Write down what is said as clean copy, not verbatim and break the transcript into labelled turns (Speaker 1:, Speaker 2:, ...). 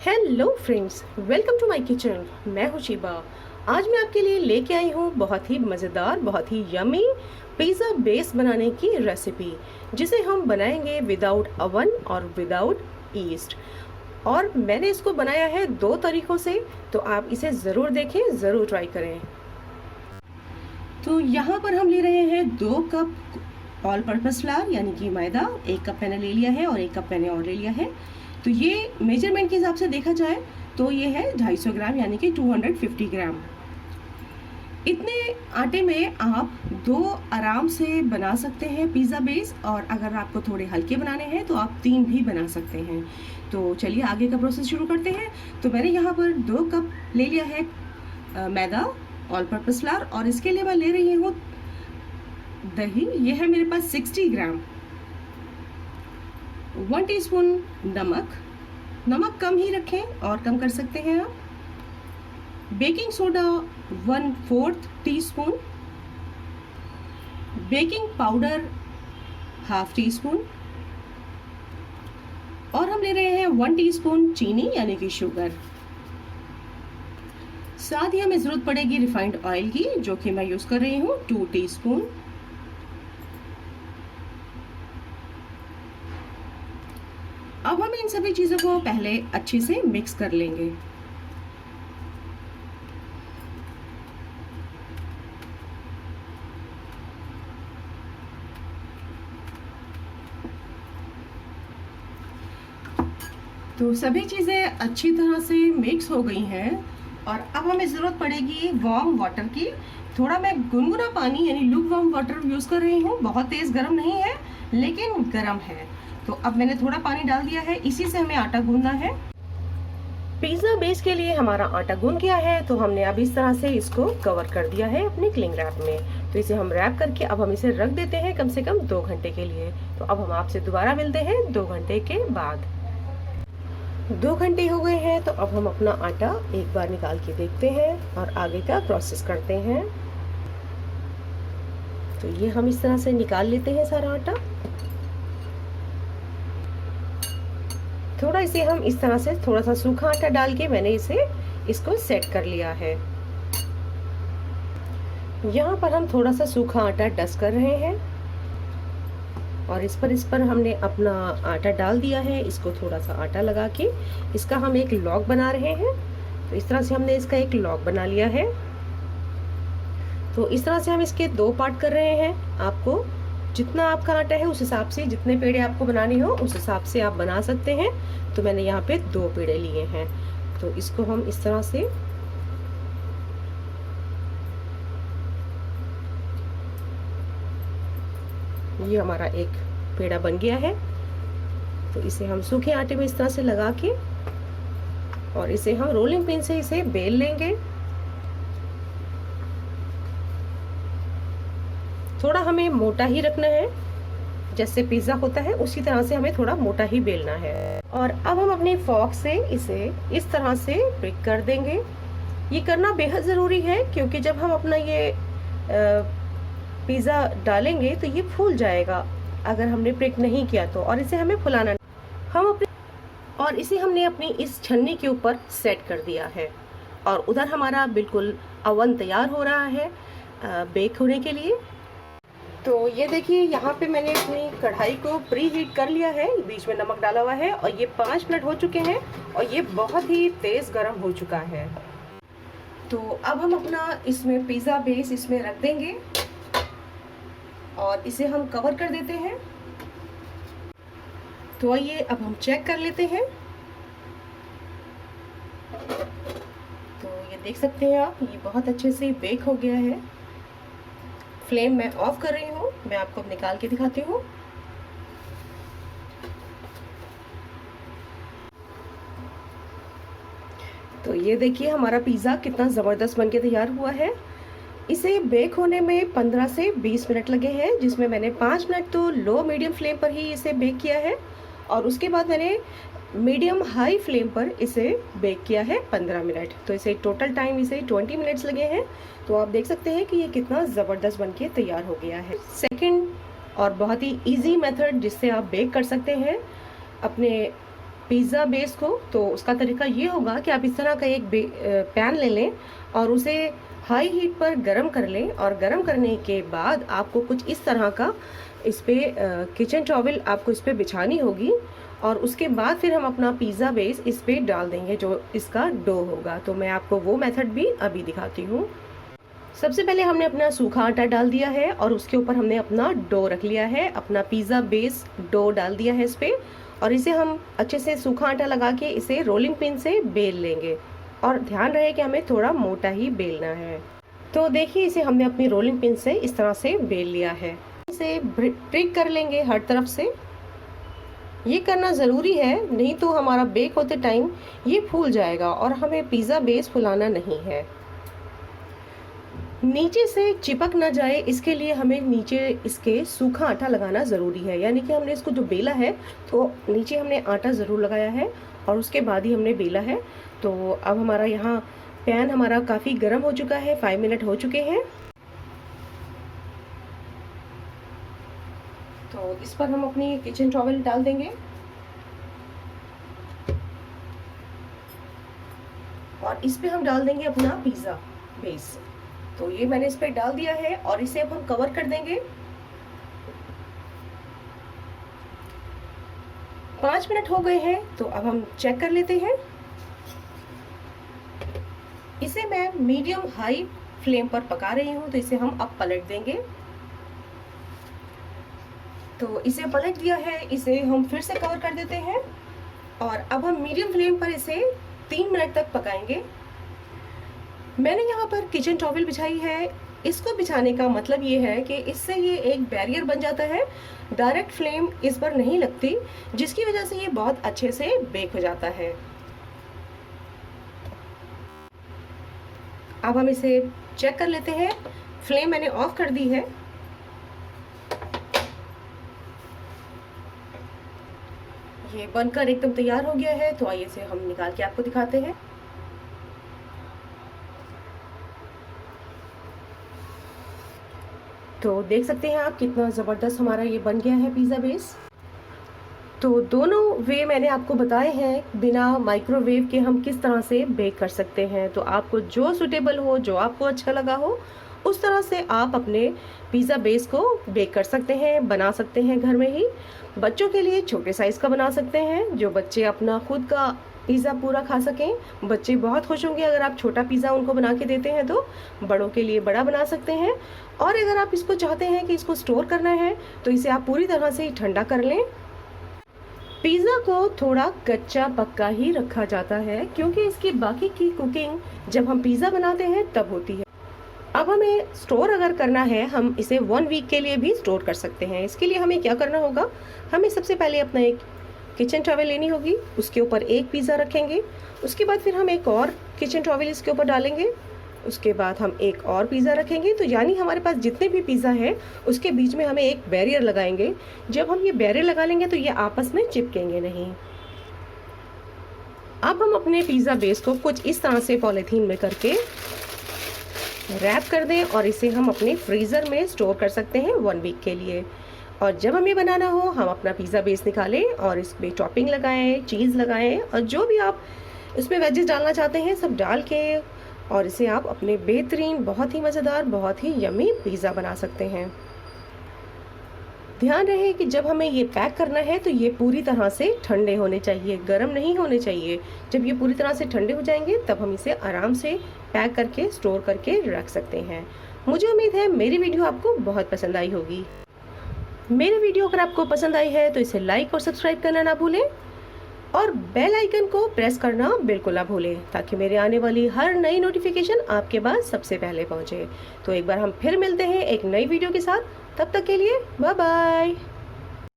Speaker 1: Hello friends, welcome to my kitchen. मैं हूं Shiba. आज मैं आपके लिए लेके आई हूं बहुत ही मज़ेदार, बहुत ही यमी पिज़्ज़ा बेस बनाने की रेसिपी, जिसे हम बनाएंगे विदाउट अवन और विदाउट ईस्ट। और मैंने इसको बनाया है दो तरीक़ों से, तो आप इसे ज़रूर देखें, ज़रूर ट्राई करें। तो यहाँ पर हम ले रहे हैं 2 कप ऑल पर्पस फ्लावर यानी कि मैदा। 1 कप मैंने ले लिया है और 1 कप मैंने और ले लिया है। तो ये मेजरमेंट के हिसाब से देखा जाए तो ये है 250 ग्राम यानी कि 250 ग्राम। इतने आटे में आप 2 आराम से बना सकते हैं पिज़्ज़ा बेस, और अगर आपको थोड़े हल्के बनाने हैं तो आप 3 भी बना सकते हैं। तो चलिए आगे का प्रोसेस शुरू करते हैं। तो मैंने यहाँ पर 2 कप ले लिया है मैदा ऑल पर्पस फ्लावर, और इसके लिए मैं ले रही हूँ दही। ये है मेरे पास 60 ग्राम। 1 टीस्पून नमक कम ही रखें और कम कर सकते हैं आप। Baking soda 1/4 teaspoon. Baking powder 1/2 teaspoon. और हम ले रहे हैं 1 टीस्पून चीनी यानी कि शुगर। साथ ही हमें ज़रूरत पड़ेगी रिफाइंड ऑयल की, जो कि मैं यूज़ कर रही हूँ 2 टीस्पून। अब हम इन सभी चीज़ों को पहले अच्छे से मिक्स कर लेंगे। तो सभी चीज़ें अच्छी तरह से मिक्स हो गई हैं, और अब हमें ज़रूरत पड़ेगी वार्म वाटर की। थोड़ा मैं गुनगुना पानी यानी लूक वार्म वाटर यूज़ कर रही हूँ। बहुत तेज़ गर्म नहीं है, लेकिन गर्म है। तो अब मैंने थोड़ा पानी डाल दिया है, इसी से हमें आटा गूंदना है। पिज़्ज़ा बेस के लिए हमारा आटा गूंद गया है, तो हमने अब इस तरह से इसको कवर कर दिया है अपने क्लिंग रैप में। तो इसे हम रैप करके अब हम इसे रख देते हैं कम से कम 2 घंटे के लिए। तो अब हम आपसे दोबारा मिलते हैं 2 घंटे के बाद। 2 घंटे हो गए हैं, तो अब हम अपना आटा एक बार निकाल के देखते हैं और आगे का प्रोसेस करते हैं। तो ये हम इस तरह से निकाल लेते हैं सारा आटा। थोड़ा इसे हम इस तरह से थोड़ा सा सूखा आटा डाल के मैंने इसको सेट कर लिया है। यहाँ पर हम थोड़ा सा सूखा आटा डस्ट कर रहे हैं, और इस पर हमने अपना आटा डाल दिया है। इसको थोड़ा सा आटा लगा के इसका हम एक लॉग बना रहे हैं। तो इस तरह से हमने इसका एक लॉग बना लिया है। तो इस तरह से हम इसके 2 पार्ट कर रहे हैं। आपको जितना आपका आटा है उस हिसाब से, जितने पेड़े आपको बनाने हो उस हिसाब से आप बना सकते हैं। तो मैंने यहाँ पे 2 पेड़े लिए हैं। तो इसको हम इस तरह से ये हमारा एक पेड़ा बन गया है। तो इसे हम सूखे आटे में इस तरह से लगा के, और इसे हम रोलिंग पिन से इसे बेल लेंगे। थोड़ा हमें मोटा ही रखना है, जैसे पिज़्ज़ा होता है उसी तरह से हमें थोड़ा मोटा ही बेलना है। और अब हम अपनी फॉर्क से इसे इस तरह से ब्रेक कर देंगे। ये करना बेहद ज़रूरी है, क्योंकि जब हम अपना ये पिज़्ज़ा डालेंगे तो ये फूल जाएगा अगर हमने ब्रेक नहीं किया तो। और इसे हमें फुलाना इसे हमने अपनी इस छन्नी के ऊपर सेट कर दिया है। और उधर हमारा बिल्कुल अवन तैयार हो रहा है बेक होने के लिए। तो ये देखिए, यहाँ पे मैंने अपनी कढ़ाई को प्री हीट कर लिया है। बीच में नमक डाला हुआ है, और ये 5 मिनट हो चुके हैं, और ये बहुत ही तेज़ गर्म हो चुका है। तो अब हम अपना इसमें पिज़्ज़ा बेस इसमें रख देंगे, और इसे हम कवर कर देते हैं। तो आइए अब हम चेक कर लेते हैं। तो ये देख सकते हैं आप, ये बहुत अच्छे से बेक हो गया है। फ्लेम मैं ऑफ कर रही हूँ, मैं आपको अब निकाल के दिखाती हूँ। तो ये देखिए हमारा पिज़्ज़ा कितना ज़बरदस्त बनके तैयार हुआ है। इसे बेक होने में 15 से 20 मिनट लगे हैं, जिसमें मैंने 5 मिनट तो लो मीडियम फ्लेम पर ही इसे बेक किया है, और उसके बाद मैंने मीडियम हाई फ्लेम पर इसे बेक किया है 15 मिनट। तो इसे टोटल टाइम इसे 20 मिनट्स लगे हैं। तो आप देख सकते हैं कि ये कितना ज़बरदस्त बनके तैयार हो गया है। सेकंड और बहुत ही इजी मेथड जिससे आप बेक कर सकते हैं अपने पिज़्ज़ा बेस को, तो उसका तरीका ये होगा कि आप इस तरह का एक पैन ले लें और उसे हाई हीट पर गरम कर लें, और गरम करने के बाद आपको कुछ इस तरह का इस पर किचन टॉवल आपको इस पर बिछानी होगी, और उसके बाद फिर हम अपना पिज़्ज़ा बेस इस पर डाल देंगे जो इसका डो होगा। तो मैं आपको वो मेथड भी अभी दिखाती हूँ। सबसे पहले हमने अपना सूखा आटा डाल दिया है और उसके ऊपर हमने अपना डो रख लिया है, अपना पिज़्ज़ा बेस डो डाल दिया है इस पर, और इसे हम अच्छे से सूखा आटा लगा के इसे रोलिंग पिन से बेल लेंगे, और ध्यान रहे कि हमें थोड़ा मोटा ही बेलना है। तो देखिए इसे हमने अपनी रोलिंग पिन से इस तरह से बेल लिया है। इसे प्रिक कर लेंगे हर तरफ से, ये करना ज़रूरी है, नहीं तो हमारा बेक होते टाइम ये फूल जाएगा और हमें पिज़्ज़ा बेस फुलाना नहीं है। नीचे से चिपक ना जाए इसके लिए हमें नीचे इसके सूखा आटा लगाना ज़रूरी है, यानी कि हमने इसको जो बेला है तो नीचे हमने आटा ज़रूर लगाया है और उसके बाद ही हमने बेला है। तो अब हमारा यहाँ पैन हमारा काफ़ी गर्म हो चुका है, 5 मिनट हो चुके हैं। तो इस पर हम अपनी किचन टॉवल डाल देंगे और इस पे हम डाल देंगे अपना पिज़्ज़ा बेस। तो ये मैंने इस पे डाल दिया है और इसे अब हम कवर कर देंगे। 5 मिनट हो गए हैं, तो अब हम चेक कर लेते हैं। इसे मैं मीडियम हाई फ्लेम पर पका रही हूँ, तो इसे हम अब पलट देंगे। तो इसे पलट दिया है, इसे हम फिर से कवर कर देते हैं और अब हम मीडियम फ्लेम पर इसे 3 मिनट तक पकाएंगे। मैंने यहाँ पर किचन टॉवल बिछाई है। इसको बिछाने का मतलब ये है कि इससे ये एक बैरियर बन जाता है, डायरेक्ट फ्लेम इस पर नहीं लगती, जिसकी वजह से ये बहुत अच्छे से बेक हो जाता है। अब हम इसे चेक कर लेते हैं। फ्लेम मैंने ऑफ कर दी है। ये बनकर एकदम तैयार हो गया है, तो आइए इसे हम निकाल के आपको दिखाते हैं। तो देख सकते हैं आप कितना ज़बरदस्त हमारा ये बन गया है पिज़्ज़ा बेस। तो दोनों वे मैंने आपको बताए हैं बिना माइक्रोवेव के हम किस तरह से बेक कर सकते हैं। तो आपको जो सूटेबल हो, जो आपको अच्छा लगा हो, उस तरह से आप अपने पिज़्ज़ा बेस को बेक कर सकते हैं, बना सकते हैं घर में ही। बच्चों के लिए छोटे साइज़ का बना सकते हैं, जो बच्चे अपना खुद का पिज़्ज़ा पूरा खा सकें। बच्चे बहुत खुश होंगे अगर आप छोटा पिज़्ज़ा उनको बना के देते हैं। तो बड़ों के लिए बड़ा बना सकते हैं, और अगर आप इसको चाहते हैं कि इसको स्टोर करना है तो इसे आप पूरी तरह से ठंडा कर लें। पिज़्ज़ा को थोड़ा कच्चा पक्का ही रखा जाता है, क्योंकि इसकी बाकी की कुकिंग जब हम पिज़्ज़ा बनाते हैं तब होती है। अब हमें स्टोर अगर करना है, हम इसे 1 वीक के लिए भी स्टोर कर सकते हैं। इसके लिए हमें क्या करना होगा, हमें सबसे पहले अपना एक किचन टॉवल लेनी होगी, उसके ऊपर एक पिज़्ज़ा रखेंगे। उसके बाद फिर हम एक और किचन टॉवल इसके ऊपर डालेंगे। उसके बाद हम एक और पिज़्ज़ा रखेंगे। तो यानी हमारे पास जितने भी पिज़्ज़ा है उसके बीच में हमें एक बैरियर लगाएंगे। जब हम ये बैरियर लगा लेंगे तो ये आपस में चिपकेंगे नहीं। अब हम अपने पिज़्ज़ा बेस को कुछ इस तरह से पॉलीथीन में करके रैप कर दें और इसे हम अपने फ्रीज़र में स्टोर कर सकते हैं 1 वीक के लिए। और जब हमें बनाना हो, हम अपना पिज़्ज़ा बेस निकालें और इसमें टॉपिंग लगाएं, चीज़ लगाएं, और जो भी आप इसमें वेजेस डालना चाहते हैं सब डाल के, और इसे आप अपने बेहतरीन, बहुत ही मज़ेदार, बहुत ही यम्मी पिज़्ज़ा बना सकते हैं। ध्यान रहे कि जब हमें ये पैक करना है तो ये पूरी तरह से ठंडे होने चाहिए, गर्म नहीं होने चाहिए। जब ये पूरी तरह से ठंडे हो जाएंगे तब हम इसे आराम से पैक करके स्टोर करके रख सकते हैं। मुझे उम्मीद है मेरी वीडियो आपको बहुत पसंद आई होगी। मेरी वीडियो अगर आपको पसंद आई है तो इसे लाइक और सब्सक्राइब करना ना भूलें, और बेल आइकन को प्रेस करना बिल्कुल ना भूलें, ताकि मेरे आने वाली हर नई नोटिफिकेशन आपके पास सबसे पहले पहुंचे। तो एक बार हम फिर मिलते हैं एक नई वीडियो के साथ। तब तक के लिए बाय बाय।